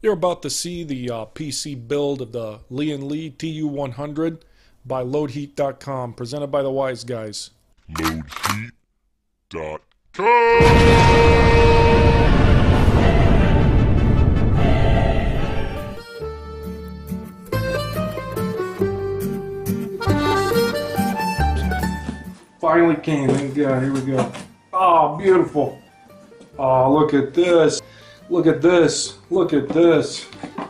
You're about to see the PC build of the Lian TU-100 by LoadHeat.com, presented by the Wise Guys. LoadHeat.com. Finally came. Thank God. Here we go. Oh, beautiful. Oh, look at this. Look at this. Look at this.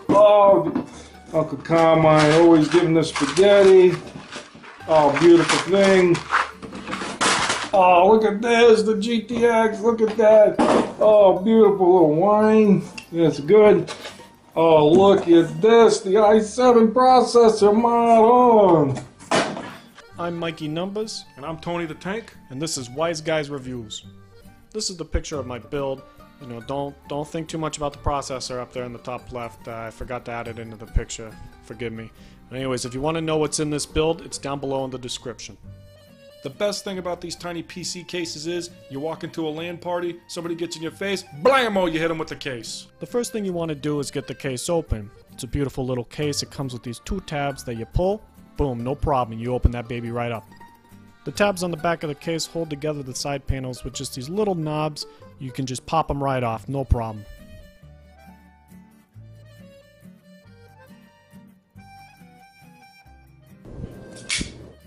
Oh, Uncle Carmine always giving the spaghetti. Oh, beautiful thing. Oh, look at this. The GTX. Look at that. Oh, beautiful little wine. That's good. Oh, look at this. The i7 processor mod on. I'm Mikey Numbers, And I'm Tony the Tank. and this is Wise Guys Reviews. This is the picture of my build. You know, don't think too much about the processor up there in the top left. I forgot to add it into the picture. Forgive me. But anyways, if you want to know what's in this build, it's down below in the description. The best thing about these tiny PC cases is you walk into a LAN party, somebody gets in your face, blammo, you hit them with the case. The first thing you want to do is get the case open. It's a beautiful little case. It comes with these two tabs that you pull. Boom, no problem. You open that baby right up. The tabs on the back of the case hold together the side panels with just these little knobs. You can just pop them right off, no problem.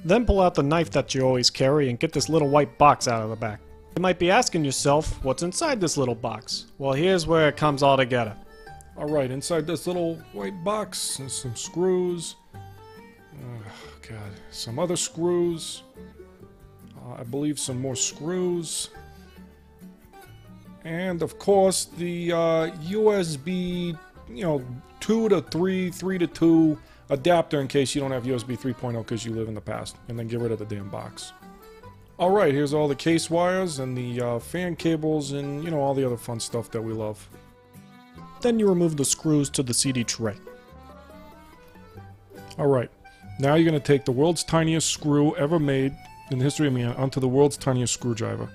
Then pull out the knife that you always carry and get this little white box out of the back. You might be asking yourself, what's inside this little box? Well, here's where it comes all together. Alright, inside this little white box, there's some screws. Oh, God. Some other screws. I believe some more screws. And, of course, the USB, 2 to 3, 3 to 2 adapter in case you don't have USB 3.0 because you live in the past. And then get rid of the damn box. Alright, here's all the case wires and the fan cables and, all the other fun stuff that we love. Then you remove the screws to the CD tray. Alright, now you're going to take the world's tiniest screw ever made in the history of man onto the world's tiniest screwdriver.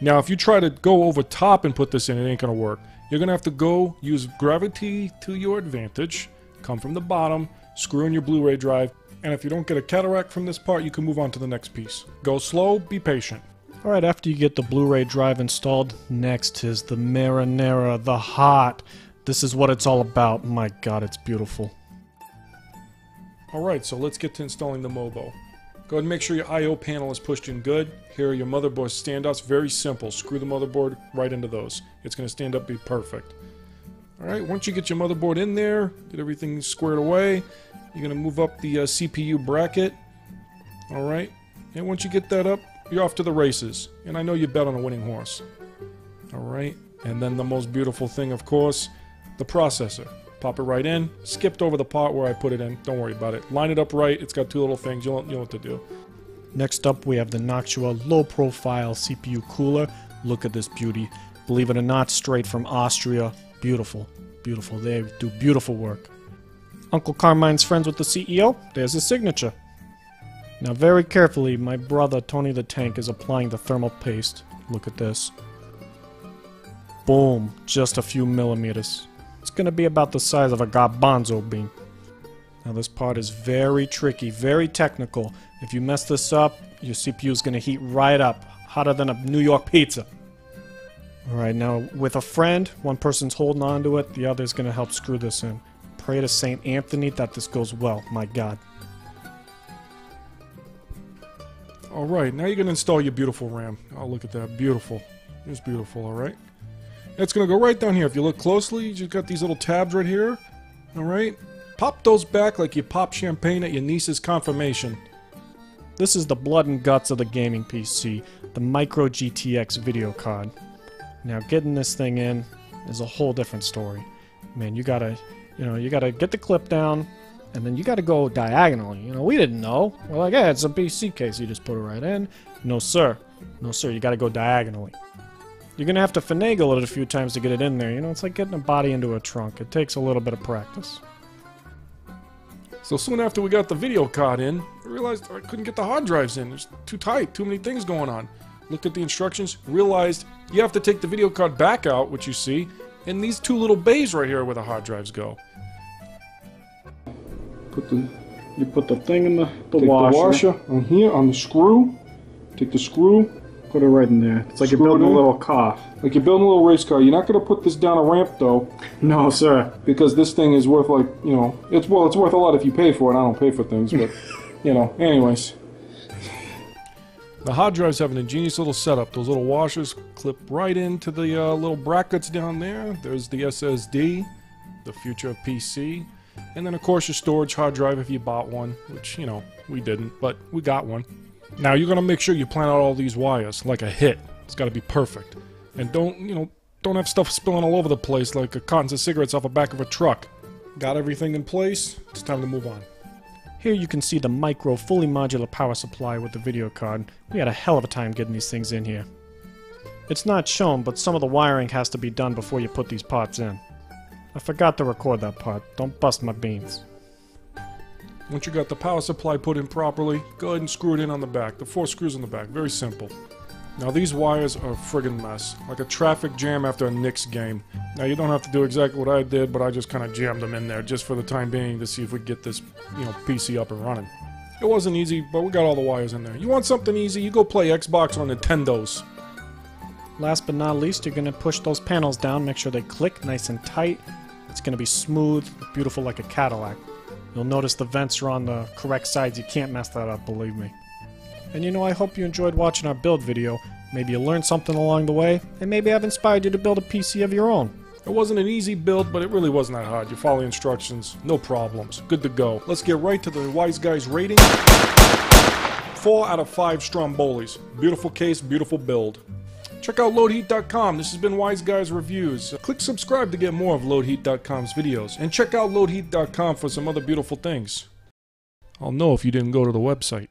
Now, if you try to go over top and put this in, it ain't going to work. You're going to have to go use gravity to your advantage, come from the bottom, screw in your Blu-ray drive, and if you don't get a cataract from this part, you can move on to the next piece. Go slow, be patient. Alright, after you get the Blu-ray drive installed, next is the marinara, the heart. This is what it's all about. My God, it's beautiful. Alright, so let's get to installing the Mobo. Go ahead and make sure your I/O panel is pushed in good. Here are your motherboard standouts. Very simple. Screw the motherboard right into those. It's going to stand up, be perfect. Alright, once you get your motherboard in there, get everything squared away, you're going to move up the CPU bracket. Alright, and once you get that up, you're off to the races. And I know you bet on a winning horse. Alright, and then the most beautiful thing, of course, the processor. Pop it right in. Skipped over the part where I put it in. Don't worry about it. Line it up right. It's got two little things. You know what to do. Next up, we have the Noctua low-profile CPU cooler. Look at this beauty. Believe it or not, straight from Austria. Beautiful. Beautiful. They do beautiful work. Uncle Carmine's friends with the CEO. There's his signature. Now, very carefully, my brother, Tony the Tank, is applying the thermal paste. Look at this. Boom. Just a few millimeters. It's going to be about the size of a garbanzo bean. Now this part is very tricky, very technical. If you mess this up, your CPU is going to heat right up, hotter than a New York pizza. Alright, now with a friend, one person's holding on to it, the other is going to help screw this in. Pray to St. Anthony that this goes well, my God. Alright, now you're going to install your beautiful RAM. Oh, look at that. Beautiful. It's beautiful, alright? It's going to go right down here. If you look closely, you've got these little tabs right here. Alright? Pop those back like you pop champagne at your niece's confirmation. This is the blood and guts of the gaming PC, the Micro GTX video card. Now getting this thing in is a whole different story. Man, you gotta get the clip down, and then you gotta go diagonally. We didn't know. We're like, yeah, it's a PC case. You just put it right in. No, sir. No, sir. You gotta go diagonally. You're gonna have to finagle it a few times to get it in there. It's like getting a body into a trunk. It takes a little bit of practice. So soon after we got the video card in, I realized I couldn't get the hard drives in. It's too tight, too many things going on. Looked at the instructions, realized you have to take the video card back out, which you see, And these two little bays right here are where the hard drives go. You put the thing in the Take washer. the washer on here, on the screw. Take the screw. Put it right in there. It's like you're building a little car. Like you're building a little race car. You're not going to put this down a ramp, though. No, sir. Because this thing is worth, like, you know, it's worth a lot if you pay for it. I don't pay for things, but, you know, anyways. The hard drives have an ingenious little setup. Those little washers clip right into the little brackets down there. There's the SSD, the future of PC. And then, of course, your storage hard drive if you bought one, which, you know, we didn't, but we got one. Now, you're going to make sure you plan out all these wires like a hit. It's got to be perfect. And don't have stuff spilling all over the place like cartons of cigarettes off the back of a truck. Got everything in place? It's time to move on. Here you can see the micro, fully modular power supply with the video card. We had a hell of a time getting these things in here. It's not shown, but some of the wiring has to be done before you put these parts in. I forgot to record that part. Don't bust my beans. Once you got the power supply put in properly, go ahead and screw it in on the back. The 4 screws on the back. Very simple. Now these wires are a friggin' mess. Like a traffic jam after a Knicks game. Now you don't have to do exactly what I did, but I just kind of jammed them in there just for the time being to see if we get this, PC up and running. It wasn't easy, but we got all the wires in there. You want something easy, you go play Xbox or Nintendos. Last but not least, you're going to push those panels down, make sure they click nice and tight. It's going to be smooth, beautiful like a Cadillac. You'll notice the vents are on the correct sides. You can't mess that up, believe me. And I hope you enjoyed watching our build video. Maybe you learned something along the way, and maybe I've inspired you to build a PC of your own. It wasn't an easy build, but it really wasn't that hard. You follow the instructions, no problems. Good to go. Let's get right to the Wise Guys rating. 4 out of 5 Strombolis. Beautiful case, beautiful build. Check out LoadHeat.com. This has been Wise Guys Reviews. Click subscribe to get more of LoadHeat.com's videos. And check out LoadHeat.com for some other beautiful things. I'll know if you didn't go to the website.